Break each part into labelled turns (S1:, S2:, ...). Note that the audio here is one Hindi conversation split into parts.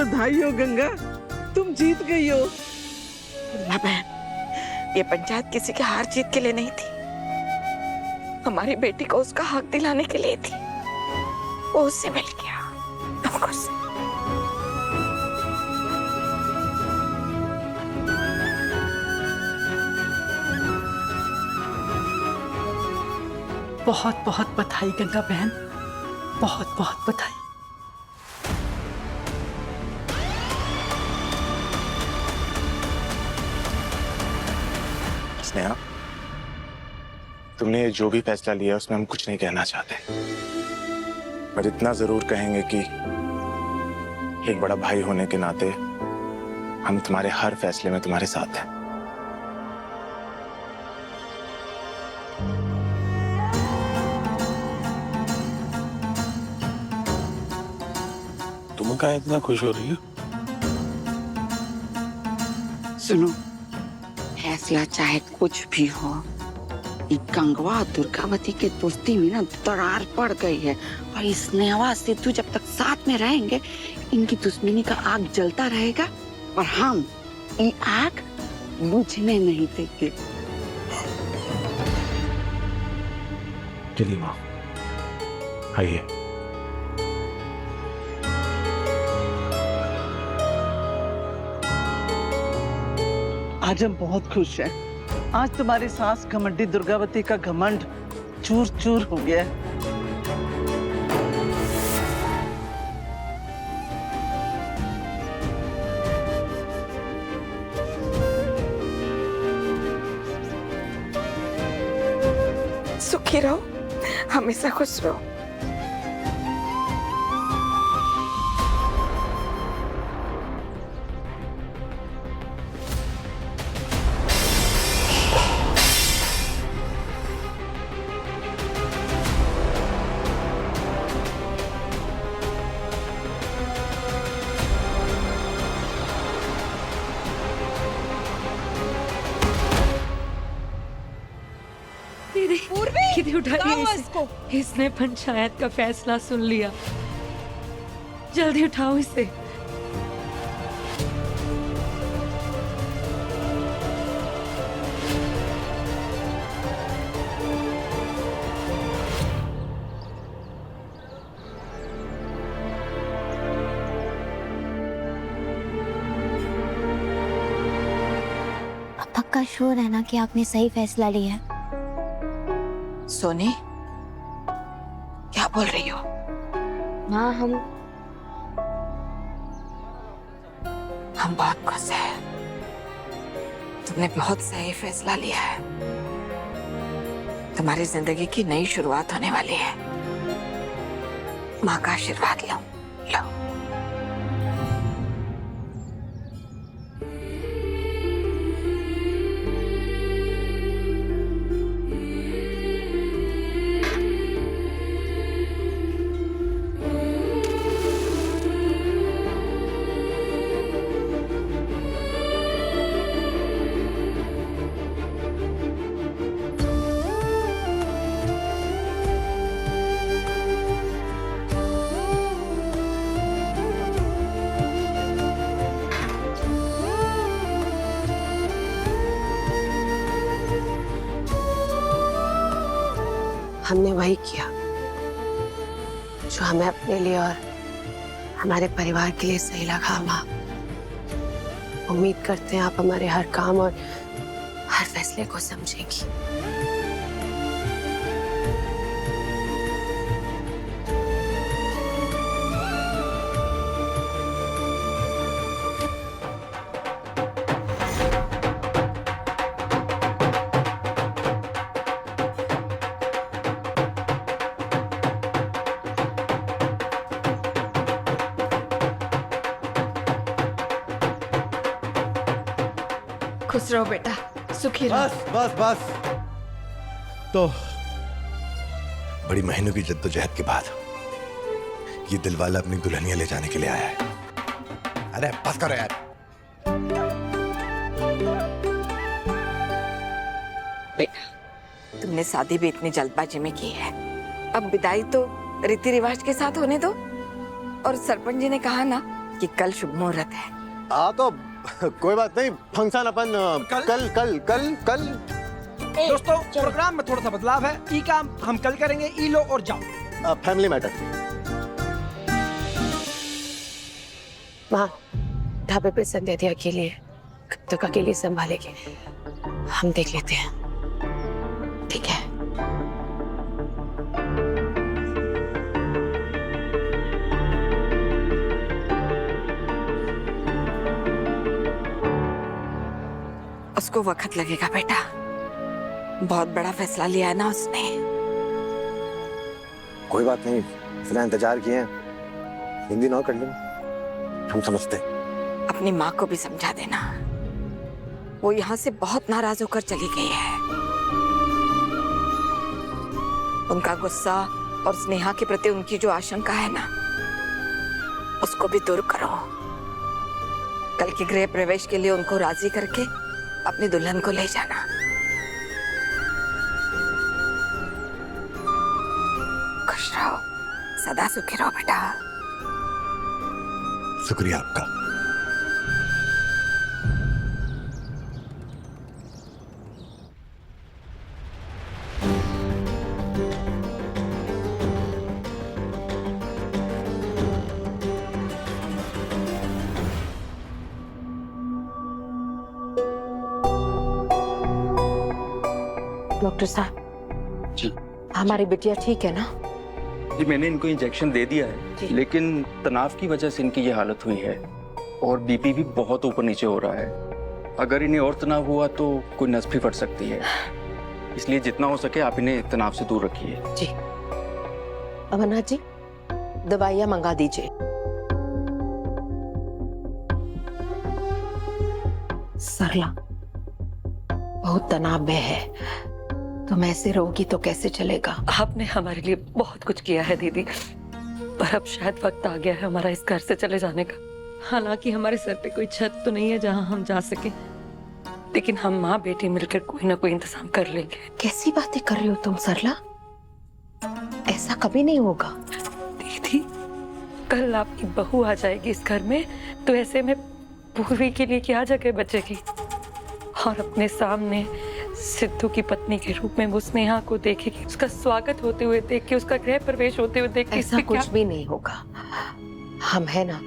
S1: बधाई हो गंगा, तुम जीत गई हो।
S2: ना बहन, ये पंचायत किसी की हार जीत के लिए नहीं थी, हमारी बेटी को उसका हक दिलाने के लिए थी। वो उससे मिल गया, तुमको से।
S3: बहुत बहुत बधाई गंगा बहन, बहुत बहुत बधाई।
S4: स्नेहा, तुमने जो भी फैसला लिया उसमें हम कुछ नहीं कहना चाहते, पर इतना जरूर कहेंगे कि एक बड़ा भाई होने के नाते हम तुम्हारे हर फैसले में तुम्हारे साथ हैं।
S5: तुम क्या इतना खुश हो रही हो?
S2: सुनो, फैसला चाहे कुछ भी हो, गंगवा और दुर्गावती के दोस्ती में ना दरार पड़ गई है, और इस स्नेहा सिद्धू जब तक साथ में रहेंगे इनकी दुश्मनी का आग जलता रहेगा, और हम ये आग बुझने नहीं देंगे।
S4: चलिए माँ, आइए।
S1: आज हम बहुत खुश हैं। आज तुम्हारी सास घमंडी दुर्गावती का घमंड चूर चूर हो गया है।
S2: सुखी रहो, हमेशा खुश रहो।
S6: दीदी उठाइए इसको। इसने पंचायत का फैसला सुन लिया, जल्दी उठाओ इसे।
S7: पक्का श्योर है ना कि आपने सही फैसला लिया है?
S2: सोनी, क्या बोल रही हो?
S7: माँ, हम
S2: बहुत खुश हैं। तुमने बहुत सही फैसला लिया है। तुम्हारी जिंदगी की नई शुरुआत होने वाली है। माँ का आशीर्वाद लो, लो।
S8: हमने वही किया जो हमें अपने लिए और हमारे परिवार के लिए सही लगा। माँ, उम्मीद करते हैं आप हमारे हर काम और हर फैसले को समझेंगी।
S6: खुश रहो बेटा, सुखी रहो।
S5: बस बस बस। तो
S9: बड़ी महीनों की जद्दोजहद के बाद ये दिलवाला अपनी दुल्हनिया ले जाने के लिए आया है। अरे बस करो यार।
S2: बेटा, तुमने शादी भी इतनी जल्दबाजी में की है, अब विदाई तो रीति रिवाज के साथ होने दो। और सरपंच जी ने कहा ना कि कल शुभ मुहूर्त है।
S10: तो कोई बात नहीं, फंक्शन अपन कल कल कल कल।
S11: दोस्तों प्रोग्राम में थोड़ा सा बदलाव है। ई काम हम कल करेंगे, ई लो और जाओ।
S10: Family matter.
S8: माँ ढाबे पे संध्या अकेली है, कब तक अकेली संभालेगी? हम देख लेते हैं। ठीक है।
S2: उसको वक्त लगेगा बेटा, बहुत बड़ा फैसला लिया है ना उसने।
S9: कोई बात नहीं, इतना इंतजार किए हैं, हिंदी नौ कर लेंगे, हम समझते हैं।
S2: अपनी माँ को भी समझा देना, वो यहाँ से बहुत नाराज होकर चली गई है। उनका गुस्सा और स्नेहा के प्रति उनकी जो आशंका है ना, उसको भी दूर करो। कल के गृह प्रवेश के लिए उनको राजी करके अपनी दुल्हन को ले जाना। खुश रहो, सदा सुखी रहो बेटा।
S9: शुक्रिया आपका।
S8: डॉक्टर साहब
S12: जी,
S8: हमारी बिटिया ठीक है ना?
S12: जी मैंने इनको इंजेक्शन दे दिया है, लेकिन तनाव की वजह से इनकी ये हालत हुई है और बीपी भी बहुत ऊपर नीचे हो रहा है। अगर इन्हें और तनाव हुआ तो कोई नस भी फट सकती है, इसलिए जितना हो सके आप इन्हें तनाव से दूर रखिए।
S8: जी। अमरनाथ जी, दवाइयाँ मंगा दीजिए। सरला बहुत तनाव में है, तुम ऐसे रहोगी तो कैसे चलेगा?
S6: आपने हमारे लिए बहुत कुछ किया है दीदी, पर अब शायद वक्त आ गया है हमारा इस घर से चले जाने का। हालांकि हमारे सर पे कोई छत तो नहीं है जहां हम जा सके, लेकिन हम माँ बेटी मिलकर कोई ना कोई इंतजाम कर लेंगे।
S8: कैसी बातें कर रही हो तुम सरला? ऐसा कभी नहीं होगा।
S6: दीदी, कल आपकी बहू आ जाएगी इस घर में, तो ऐसे में पूर्वी के लिए क्या जगह बचेगी? और अपने सामने सिद्धू की पत्नी के रूप में वो स्नेहा को देखेगी, उसका स्वागत होते हुए देख के, उसका गृह प्रवेश होते हुए देख के।
S8: ऐसा कुछ भी नहीं होगा। हम है ना,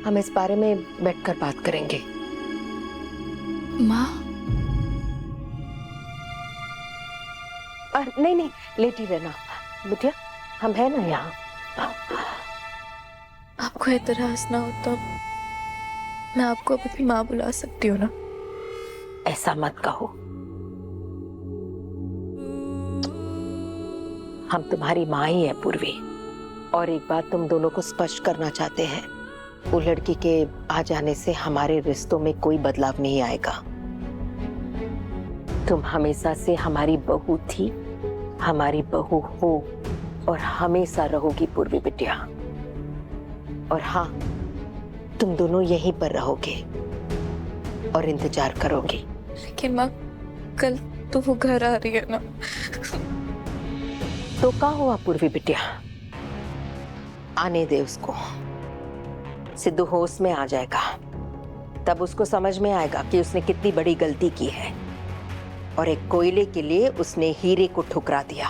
S8: हम इस बारे में बैठकर बात करेंगे।
S7: माँ,
S8: नहीं नहीं, लेटी रहना बिटिया, हम है ना यहाँ।
S7: आपको एतराज ना हो तो मैं आपको अपनी माँ बुला सकती हूँ ना?
S8: ऐसा मत कहो, हम तुम्हारी माँ ही है पूर्वी। और एक बात तुम दोनों को स्पष्ट करना चाहते हैं, वो लड़की के आ जाने से हमारे रिश्तों में कोई बदलाव नहीं आएगा। तुम हमेशा से हमारी बहू थी, हमारी बहू हो और हमेशा रहोगी पूर्वी बिटिया। और हाँ, तुम दोनों यहीं पर रहोगे और इंतजार करोगी।
S7: लेकिन माँ, कल तो वो घर आ रही है ना?
S8: तो क्या हुआ पूर्वी बिटिया, आने दे उसको। सिद्धू होश में आ जाएगा, तब उसको समझ में आएगा कि उसने कितनी बड़ी गलती की है और एक कोयले के लिए उसने हीरे को ठुकरा दिया।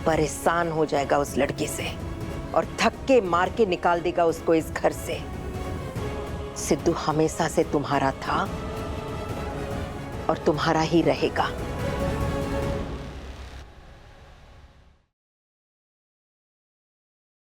S8: परेशान हो जाएगा उस लड़की से और धक्के मार के निकाल देगा उसको इस घर से। सिद्धू हमेशा से तुम्हारा था और तुम्हारा ही रहेगा।